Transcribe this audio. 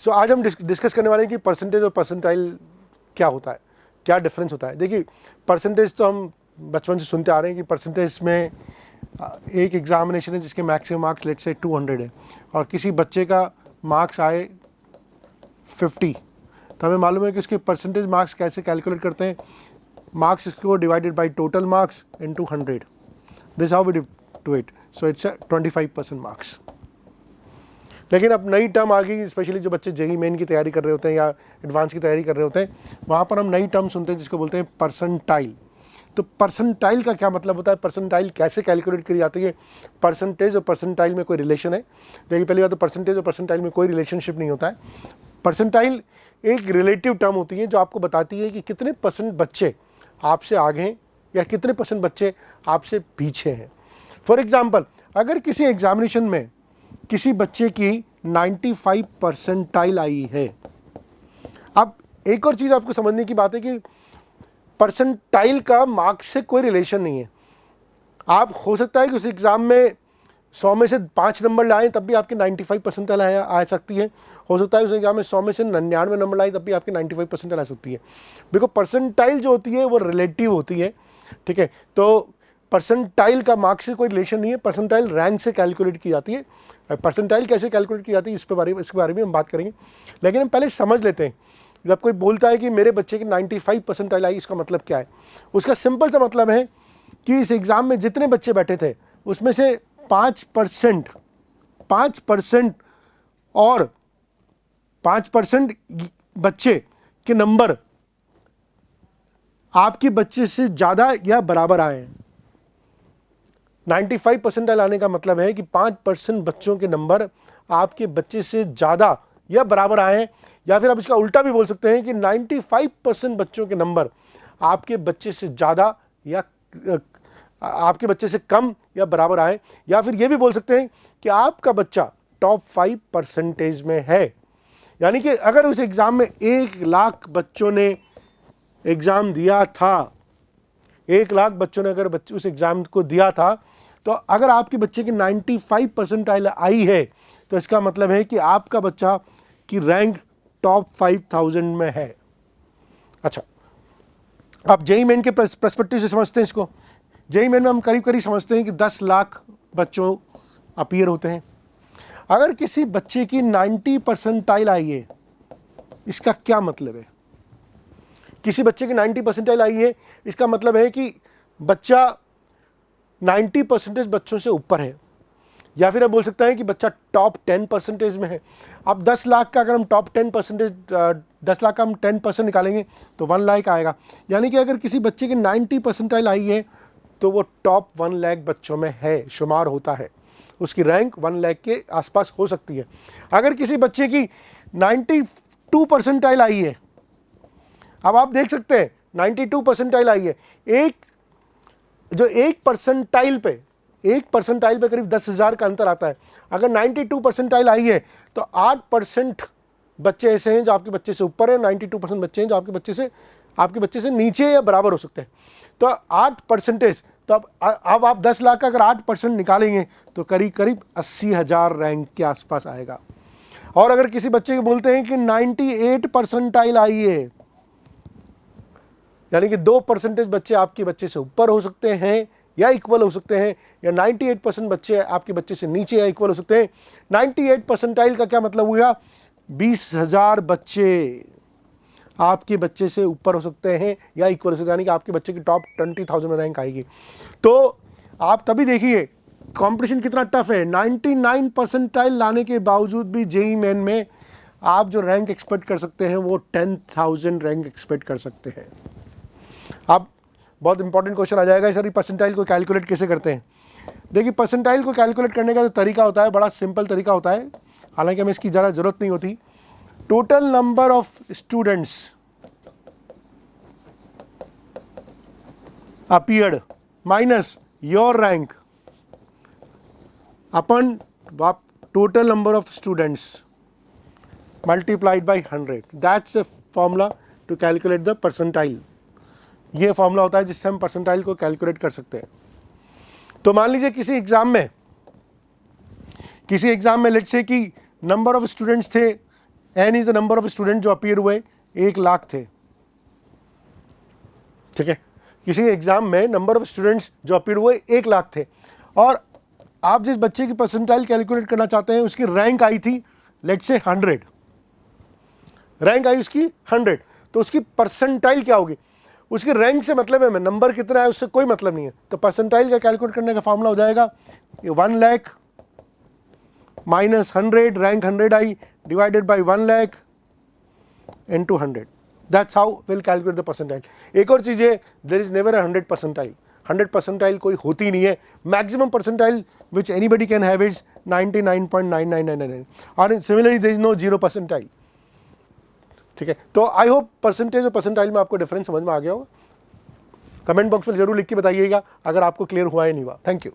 सो आज हम डिस्कस करने वाले हैं कि परसेंटेज और परसेंटाइल क्या होता है, क्या डिफरेंस होता है। देखिए परसेंटेज तो हम बचपन से सुनते आ रहे हैं कि परसेंटेज में एक एग्जामिनेशन है जिसके मैक्सिमम मार्क्स लेट से 200 है और किसी बच्चे का मार्क्स आए 50, तो हमें मालूम है कि उसके परसेंटेज मार्क्स कैसे कैलकुलेट करते हैं। मार्क्स इसको divided by total marks into 100, this how we do it. So it's 25% marks. लेकिन अब नई टर्म आ गई, स्पेशली जो बच्चे जेईई मेन की तैयारी कर रहे होते हैं या एडवांस की तैयारी कर रहे होते हैं, वहाँ पर हम नई टर्म सुनते हैं जिसको बोलते हैं परसेंटाइल। तो परसेंटाइल का क्या मतलब होता है, परसेंटाइल कैसे कैलकुलेट करी जाती है, परसेंटेज और परसेंटाइल में कोई रिलेशन है? देखिए पहली बात तो परसेंटेज और परसेंटाइल में कोई रिलेशनशिप नहीं होता है। परसेंटाइल एक रिलेटिव टर्म होती है जो आपको बताती है कि कितने परसेंट बच्चे आपसे आगे हैं या कितने परसेंट बच्चे आपसे पीछे हैं। फॉर एग्जाम्पल, अगर किसी एग्जामिनेशन में किसी बच्चे की 95 परसेंटाइल आई है, अब एक और चीज़ आपको समझने की बात है कि परसेंटाइल का मार्क्स से कोई रिलेशन नहीं है। आप हो सकता है कि उस एग्ज़ाम में 100 में से 5 नंबर लाएं तब भी आपके 95 परसेंटाइल आ सकती है। हो सकता है उस एग्ज़ाम में 100 में से 99 नंबर लाएं तब भी आपके 95 परसेंटाइल आ सकती है। बिकॉज परसेंटाइल जो होती है वो रिलेटिव होती है, ठीक है। तो परसेंटाइल का मार्क्स से कोई रिलेशन नहीं है, परसेंटाइल रैंक से कैलकुलेट की जाती है। परसेंटाइल कैसे कैलकुलेट की जाती है इसके बारे में हम बात करेंगे, लेकिन हम पहले समझ लेते हैं। जब कोई बोलता है कि मेरे बच्चे की 95 परसेंटाइल आई, इसका मतलब क्या है? उसका सिंपल सा मतलब है कि इस एग्ज़ाम में जितने बच्चे बैठे थे उसमें से 5% और 5% बच्चे के नंबर आपके बच्चे से ज़्यादा या बराबर आए हैं। 95 परसेंटाइल आने का मतलब है कि 5% बच्चों के नंबर आपके बच्चे से ज़्यादा या बराबर आए हैं, या फिर आप इसका उल्टा भी बोल सकते हैं कि 95% बच्चों के नंबर आपके बच्चे से ज़्यादा या आपके बच्चे से कम या बराबर आए, या फिर ये भी बोल सकते हैं कि आपका बच्चा टॉप 5 परसेंटेज में है। यानी कि अगर उस एग्ज़ाम में 1 लाख बच्चों ने एग्ज़ाम दिया था, 1 लाख बच्चों ने अगर उस एग्ज़ाम को दिया था, तो अगर आपके बच्चे की 95 परसेंटाइल आई है तो इसका मतलब है कि आपका बच्चा की रैंक टॉप 5000 में है। अच्छा, आप जेईई मेन के पर्सपेक्टिव से समझते हैं इसको। जेईई मेन में हम करीब करीब समझते हैं कि 10 लाख बच्चों अपीयर होते हैं। अगर किसी बच्चे की 90 परसेंटाइल आई है, इसका क्या मतलब है? किसी बच्चे की 90 परसेंटाइल आई है, इसका मतलब है कि बच्चा 90% बच्चों से ऊपर है, या फिर आप बोल सकते हैं कि बच्चा टॉप 10 परसेंटेज में है। अब 10 लाख का अगर हम टॉप 10%, 10 लाख का हम 10% निकालेंगे तो 1 लाख आएगा। यानी कि अगर किसी बच्चे की 90 परसेंटाइल आई है तो वो टॉप 1 लाख बच्चों में है, शुमार होता है, उसकी रैंक 1 लाख के आसपास हो सकती है। अगर किसी बच्चे की 92 परसेंटाइल आई है, अब आप देख सकते हैं 92 परसेंटाइल आई है, एक परसेंटाइल पे करीब 10,000 का अंतर आता है। अगर 92 परसेंटाइल आई है तो 8% बच्चे ऐसे हैं जो आपके बच्चे से ऊपर है, 92% बच्चे हैं जो आपके बच्चे से नीचे या बराबर हो सकते हैं। तो 8%, तो अब आप 10 लाख का अगर 8% निकालेंगे तो करीब करीब 80,000 रैंक के आसपास आएगा। और अगर किसी बच्चे को बोलते हैं कि 98 परसेंटाइल आई है, यानी कि 2% बच्चे आपके बच्चे से ऊपर हो सकते हैं या इक्वल हो सकते हैं, या 98% बच्चे आपके बच्चे से नीचे या इक्वल हो सकते हैं। 98 परसेंटाइल का क्या मतलब हुआ? 20,000 बच्चे आपके बच्चे से ऊपर हो सकते हैं या इक्वल हो सकते हैं, यानी कि आपके बच्चे की टॉप 20,000 में रैंक आएगी। तो आप तभी देखिए कंपटीशन कितना टफ है। 99 परसेंटाइल लाने के बावजूद भी जेईई मेन में आप जो रैंक एक्सपेक्ट कर सकते हैं वो 10,000 रैंक एक्सपेक्ट कर सकते हैं। अब बहुत इंपॉर्टेंट क्वेश्चन आ जाएगा, सर परसेंटाइल को कैलकुलेट कैसे करते हैं? देखिए परसेंटाइल को कैलकुलेट करने का जो तरीका होता है बड़ा सिंपल तरीका होता है, हालांकि हमें इसकी ज़्यादा ज़रूरत नहीं होती। Total number of students appeared minus your rank upon total number of students multiplied by 100, that's a formula to calculate the percentile. ये फॉर्मूला होता है जिससे हम परसेंटाइल को कैलकुलेट कर सकते हैं। तो मान लीजिए किसी एग्जाम में लेट्स से कि नंबर ऑफ स्टूडेंट्स थे N is the number of student जो अपीयर हुए, 1 लाख थे, ठीक है। किसी एग्जाम में नंबर ऑफ स्टूडेंट्स जो अपीयर हुए 1 लाख थे, और आप जिस बच्चे की परसेंटाइल कैलकुलेट करना चाहते हैं उसकी रैंक आई थी लेट्स से 100, रैंक आई उसकी 100, तो उसकी परसेंटाइल क्या होगी? उसकी रैंक से मतलब है, मैं नंबर कितना है उससे कोई मतलब नहीं है। तो परसेंटाइल का कैलकुलेट करने का फॉर्मूला हो जाएगा 1 लाख माइनस 100, रैंक 100 आई, divided by 1 lakh into 100। That's how will calculate the percentile. एक और चीज़ है, there is never a 100 percentile. 100 percentile कोई होती नहीं है। Maximum percentile which anybody can have is 99.9999, और similarly there is no 0 percentile, ठीक है। तो आई होप परसेंटेज और परसेंटाइल में आपको डिफरेंस समझ में आ गया होगा। कमेंट बॉक्स में जरूर लिख के बताइएगा अगर आपको क्लियर हुआ या नहीं हुआ। Thank you.